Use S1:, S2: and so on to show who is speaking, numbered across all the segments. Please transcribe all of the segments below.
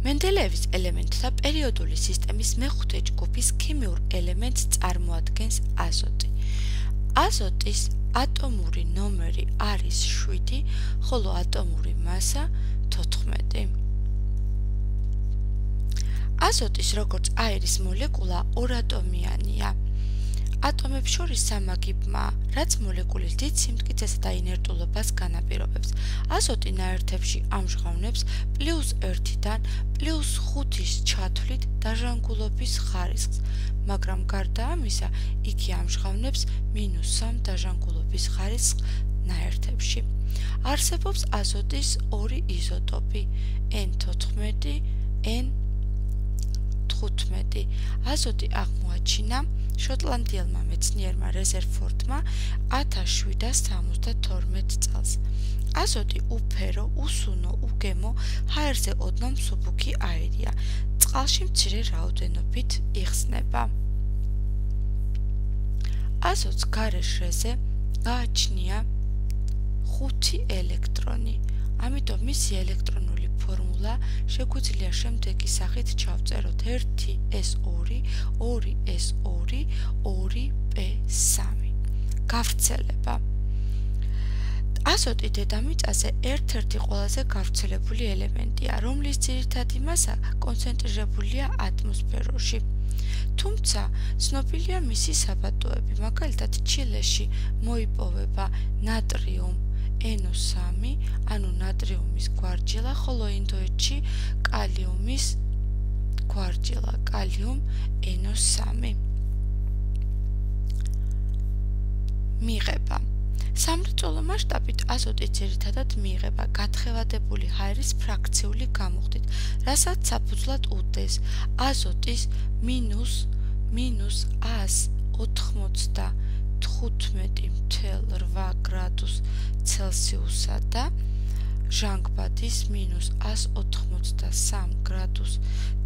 S1: მენდელეევის ელემენტთა პერიოდული სისტემის მეხუთე ჯგუფის ქიმიურ ელემენტს წარმოადგენს აზოტი. აზოტის ატომური ნომერი არის 7, ხოლო ატომური მასა 14. აზოტის როგორც აირის მოლეკულა ორატომიანია. ატომებს შორის სამაგი ბმაა, რაც მოლეკულის დიდ სიმტკიცესა და ინერტულობას განაპირობებს. აზოტი ნაერთებში ამჟღავნებს +1-დან +5-ის ჩათვლით დაჟანგულობის ხარისხს, მაგრამ გარდა ამისა, იგი ამჟღავნებს -3 დაჟანგულობის ხარისხს ნაერთებში. არსებობს აზოტის ორი იზოტოპი, N14, N15. აზოტი აღმოაჩინა შოტლანდიელმა მეცნიერმა რეზერფორდმა 1772 წელს. აზოტი უფერო, უსუნო, უგემო, ჰაერზე ოდნავ მსუბუქი აირია. წყალში მცირე რაოდენობით იხსნება. აზოტს გარე შრეზე გააჩნია 5 ელექტრონი, ამიტომ მისი ელექტრონული ფორმულა შეგვიძლია შემდეგი სახით ჩავწეროთ: 1s2, 2s2, 2p3. გავრცელება. აზოტი დედამიწაზე ერთ-ერთი ყველაზე გავრცელებული ელემენტია, რომლის ძირითადი მასა კონცენტრირებულია ატმოსფეროში. თუმცა, ცნობილია მისი საბადოები, მაგალითად ჩილეში მოიპოვება ნატრიუმ NO3, ანუ ნატრიუმის გვარჯილა, ხოლო ინდოეთში კალიუმის გვარჯილა, კალიუმ NO3. მიღება. სამრეწველო მასშტაბით აზოტი ძირითადად მიიღება გათხევადებული ჰაერის ფრაქციული გამოხდით, რასაც საფუძვლად უდდეს აზოტის -195.8 გრადუს ცელსიუსსა და ჟანგბადის -193 გრადუს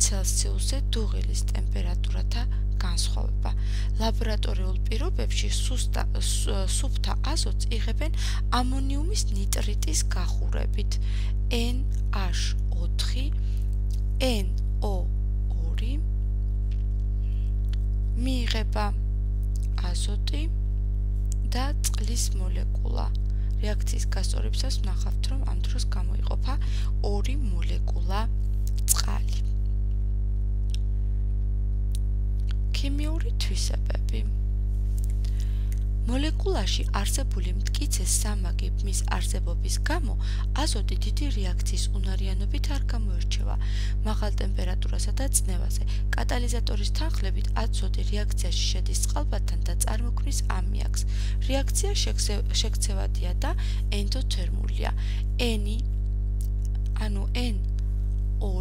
S1: ცელსიუსზე დუღილის ტემპერატურათა განსხვავება. ლაბორატორიულ პირობებში სუფთა აზოტს იღებენ ამონიუმის ნიტრიტის გახურებით NH4, NO2. მიიღება აზოტი და წყლის მოლეკულა. რეაქციის გასწორებისას ვნახავთ, რომ ამ დროს გამოიყოფა 2 მოლეკულა წყალი. ქიმიური თვისებები. მოლეკულაში არსებული მტკიცე სამაგი ბმის არსებობის გამო აზოტი დიდი რეაქციის უნარიანობით არ გამოირჩევა. მაღალ ტემპერატურასა და წნევაზე კატალიზატორის თანხლებით აზოტი რეაქციაში შედის წყალბადთან და წარმოქმნის ამიაკს. რეაქცია შექცევადია და ენდოთერმულია.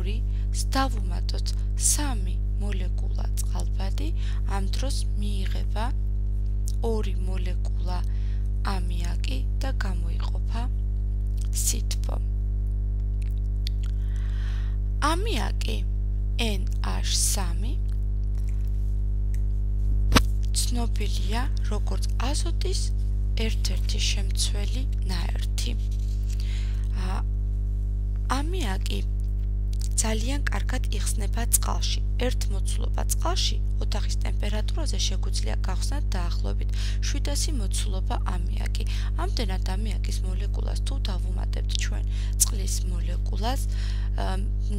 S1: N2-ს დავუმატოთ 3 მოლეკულა წყალბადი, ამ დროს მიიღება 2 მოლეკულა ამიაკი და გამოიყოფა სითბო. ამიაკი NH3 ცნობილია როგორც აზოტის ერთ-ერთი შემცველი ნაერთი. ამიაკი ძალიან კარგად იხსნება წყალში. ერთ მოცულობა წყალში ოთახის ტემპერატურაზე შეგვიძლია გავხსნათ დაახლოებით 700 მოცულობა ამიაკი. ამდენად ამიაკის მოლეკულას თუ დავუმატებთ ჩვენ წყლის მოლეკულას,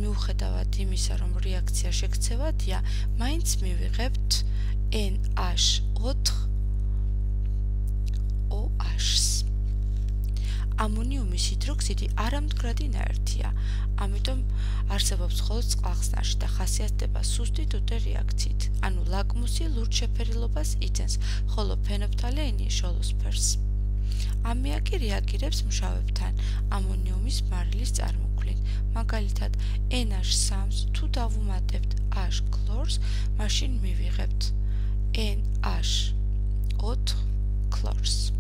S1: მიუხედავად იმისა, რომ რეაქცია შექცევადია, მაინც მივიღებთ NH4OH-ს. ამონიუმის ჰიდროქსიდი არამდგრადი ნაერთია, ამიტომ არსებობს მხოლოდ წყალხსნარში და ხასიათდება სუსტი ტუტე რეაქციით, ანუ ლაკმუსი ლურჯ შეფერილობას იძენს, ხოლო ფენოფთალეინი შოლოს ფერს. ამიაკი რეაგირებს მჟავებთან ამონიუმის მარილის წარმოქმნით, მაგალითად NH3-ს თუ დავუმატებთ H ქლორს, მაშინ მივიღებთ NH4 ქლორს.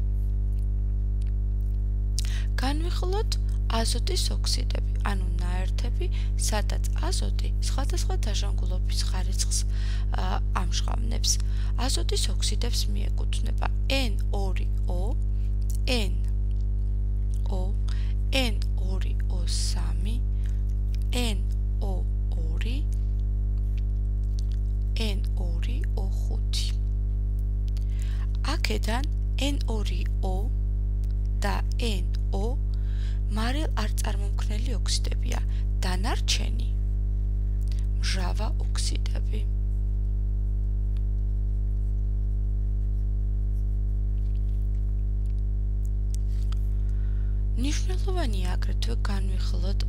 S1: განვიხილოთ აზოტის ოქსიდები, ანუ ნაერთები, სადაც აზოტი სხვადასხვა დაჟანგულობის ხარისხს ამჟღავნებს. აზოტის ოქსიდებს მიეკუთვნება N2O, NO, N2O3, NOO3, N2O და NO მარილ არ წარმომქმნელი ოქსიდებია, დანარჩენი მჟავა ოქსიდები. მნიშვნელოვანია აგრეთვე განვიხილოთ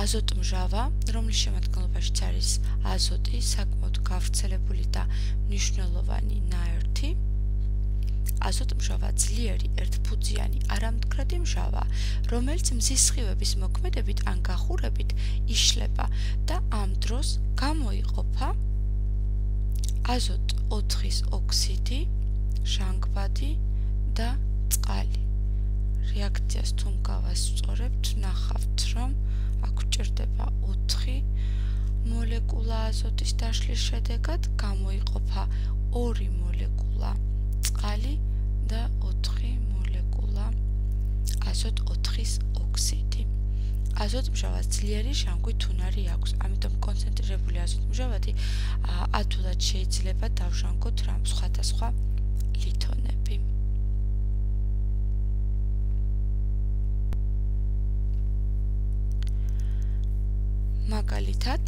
S1: აზოტმჟავა, რომლის შემადგენლობაშიც არის აზოტი, საკმაოდ გავრცელებული და მნიშვნელოვანი ნაერთი. აზოტმჟავა ძლიერი ერთფუძიანი არამდგრადი მჟავა, რომელიც მზის სხივების მოქმედებით ან გახურებით იშლება და ამ დროს გამოიყოფა აზოტ 4-ის ოქსიდი, ჟანგბადი და წყალი. რეაქციას თუ გავასწორებთ, ნახავთ, რომ აქ გვჭირდება 4 მოლეკულა აზოტის დაშლის შედეგად, გამოიყოფა 2 მოლეკულა წყალი და 4 მოლეკულა აზოტ 4-ის ოქსიდი. აზოტმჟავას ძლიერი ჟანგვით უნარი აქვს, ამიტომ კონცენტრირებული აზოტმჟავადი ადვილად შეიძლება დავჟანგოთ რამ სხვადასხვა ლითონები. მაგალითად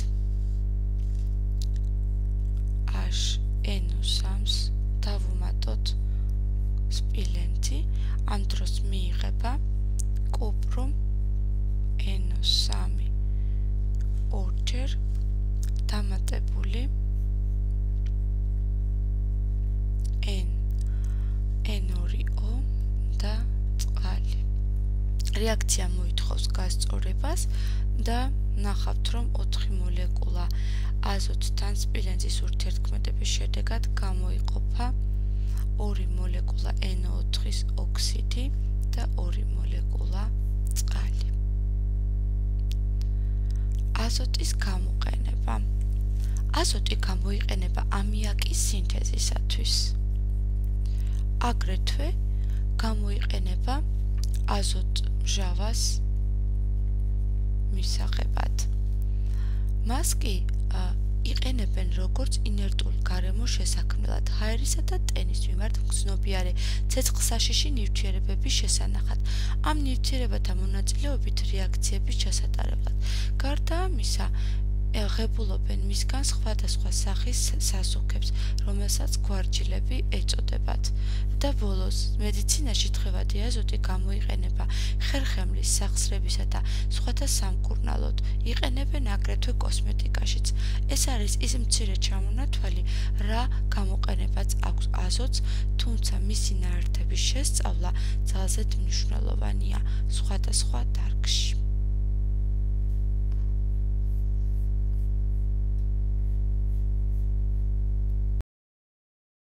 S1: HNO3-ს დავუმატოთ სპილენძი, ამ დროს მიიღება კუპრუმ NO3 ორჯერ დამატებული N2O და წყალი. რეაქცია მოითხოვს გასწორებას და ნახავთ, რომ 4 მოლეკულა აზოტთან სპილენძის ურთიერთქმედების შედეგად გამოიყოფა 2 მოლეკულა NO4-ის ოქსიდი და 2 მოლეკულა წყალი. აზოტის გამოყენება. აზოტი გამოიყენება ამიაკის სინთეზისათვის. აგრეთვე გამოიყენება აზოტმჟავას მისაღებად. მას კი იყენებენ როგორც ინერტულ გარემოს შესაქმნელად ჰაერისა და ტენის მიმართ მგრძნობიარე ცეცხლსაშიში ნივთიერებების შესანახად, ამ ნივთიერებათა მონაწილეობით რეაქციების ჩასატარებლად. გარდა ამისა, ღებულობენ მისგან სხვადასხვა სახის სასუქებს, რომელსაც გვარჯილები ეწოდებათ. და ბოლოს, მედიცინაში თხევადი აზოტი გამოიყენება ხერხემლის სახსრებისა და სხვათა სამკურნალოდ, იყენებენ აგრეთვე კოსმეტიკაშიც. ეს არის ის მცირე ჩამონათვალი, რა გამოყენებაც აქვს აზოტს, თუმცა მისი ნაერთების შესწავლა ძალზედ მნიშვნელოვანია სხვადასხვა დარგში.